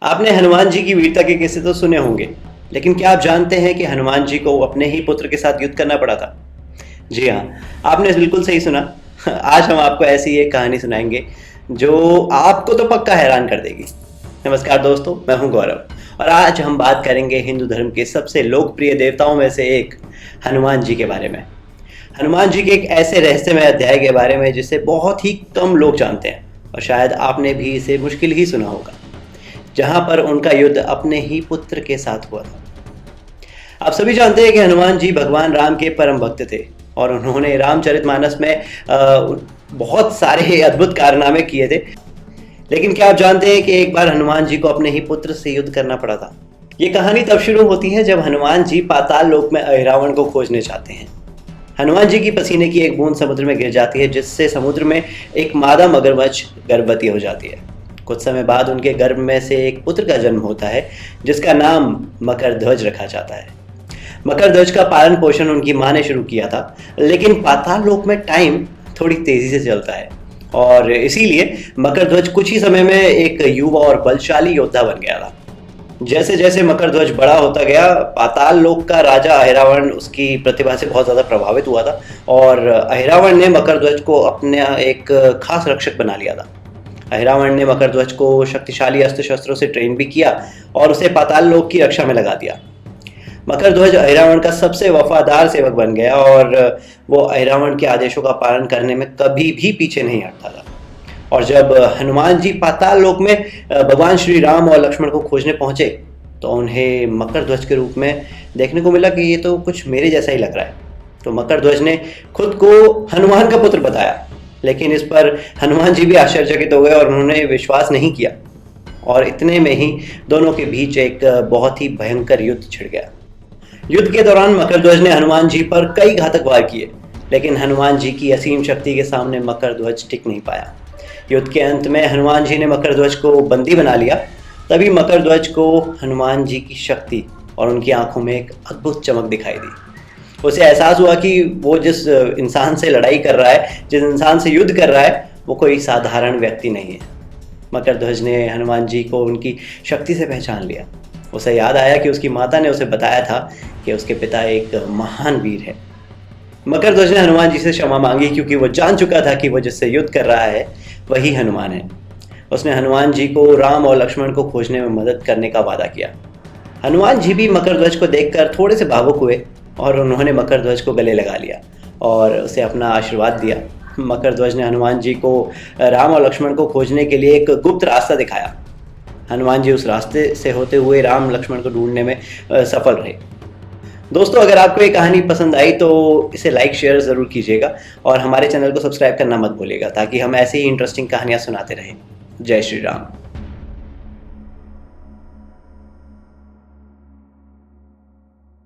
आपने हनुमान जी की वीरता के किस्से तो सुने होंगे, लेकिन क्या आप जानते हैं कि हनुमान जी को अपने ही पुत्र के साथ युद्ध करना पड़ा था? जी हाँ, आपने बिल्कुल सही सुना। आज हम आपको ऐसी एक कहानी सुनाएंगे जो आपको तो पक्का हैरान कर देगी। नमस्कार दोस्तों, मैं हूं गौरव और आज हम बात करेंगे हिंदू धर्म के सबसे लोकप्रिय देवताओं में से एक हनुमान जी के बारे में। हनुमान जी के एक ऐसे रहस्यमय अध्याय के बारे में जिसे बहुत ही कम लोग जानते हैं और शायद आपने भी इसे मुश्किल ही सुना होगा, जहां पर उनका युद्ध अपने ही पुत्र के साथ हुआ था। आप सभी जानते हैं कि हनुमान जी भगवान राम के परम भक्त थे और उन्होंने रामचरितमानस में बहुत सारे अद्भुत कारनामे किए थे। लेकिन क्या आप जानते हैं कि एक बार हनुमान जी को अपने ही पुत्र से युद्ध करना पड़ा था? ये कहानी तब शुरू होती है जब हनुमान जी पाताल लोक में अहिरावण को खोजने जाते हैं। हनुमान जी की पसीने की एक बूंद समुद्र में गिर जाती है, जिससे समुद्र में एक मादा मगरमच्छ गर्भवती हो जाती है। कुछ समय बाद उनके गर्भ में से एक पुत्र का जन्म होता है, जिसका नाम मकरध्वज रखा जाता है। मकरध्वज का पालन पोषण उनकी माँ ने शुरू किया था, लेकिन पाताल लोक में टाइम थोड़ी तेजी से चलता है और इसीलिए मकरध्वज कुछ ही समय में एक युवा और बलशाली योद्धा बन गया था। जैसे जैसे मकरध्वज बड़ा होता गया, पाताल लोक का राजा अहिरावण उसकी प्रतिभा से बहुत ज्यादा प्रभावित हुआ था और अहिरावण ने मकरध्वज को अपना एक खास रक्षक बना लिया था। अहिरावण ने मकरध्वज को शक्तिशाली अस्त्र शस्त्रों से ट्रेन भी किया और उसे पाताल लोक की रक्षा में लगा दिया। मकरध्वज अहिरावण का सबसे वफादार सेवक बन गया और वो अहिरावण के आदेशों का पालन करने में कभी भी पीछे नहीं हटता था। और जब हनुमान जी पाताल लोक में भगवान श्री राम और लक्ष्मण को खोजने पहुंचे तो उन्हें मकरध्वज के रूप में देखने को मिला कि ये तो कुछ मेरे जैसा ही लग रहा है। तो मकरध्वज ने खुद को हनुमान का पुत्र बताया, लेकिन इस पर हनुमान जी भी आश्चर्यचकित हो गए और उन्होंने विश्वास नहीं किया। और इतने में ही दोनों के बीच एक बहुत ही भयंकर युद्ध छिड़ गया। युद्ध के दौरान मकरध्वज ने हनुमान जी पर कई घातक वार किए, लेकिन हनुमान जी की असीम शक्ति के सामने मकरध्वज टिक नहीं पाया। युद्ध के अंत में हनुमान जी ने मकरध्वज को बंदी बना लिया। तभी मकरध्वज को हनुमान जी की शक्ति और उनकी आंखों में एक अद्भुत चमक दिखाई दी। उसे एहसास हुआ कि वो जिस इंसान से लड़ाई कर रहा है, जिस इंसान से युद्ध कर रहा है, वो कोई साधारण व्यक्ति नहीं है। मकरध्वज ने हनुमान जी को उनकी शक्ति से पहचान लिया। उसे याद आया कि उसकी माता ने उसे बताया था कि उसके पिता एक महान वीर है। मकरध्वज ने हनुमान जी से क्षमा मांगी, क्योंकि वो जान चुका था कि वो जिससे युद्ध कर रहा है वही हनुमान है। उसने हनुमान जी को राम और लक्ष्मण को खोजने में मदद करने का वादा किया। हनुमान जी भी मकरध्वज को देखकर थोड़े से भावुक हुए और उन्होंने मकरध्वज को गले लगा लिया और उसे अपना आशीर्वाद दिया। मकरध्वज ने हनुमान जी को राम और लक्ष्मण को खोजने के लिए एक गुप्त रास्ता दिखाया। हनुमान जी उस रास्ते से होते हुए राम लक्ष्मण को ढूंढने में सफल रहे। दोस्तों, अगर आपको ये कहानी पसंद आई तो इसे लाइक शेयर ज़रूर कीजिएगा और हमारे चैनल को सब्सक्राइब करना मत भूलिएगा, ताकि हम ऐसे ही इंटरेस्टिंग कहानियाँ सुनाते रहें। जय श्री राम।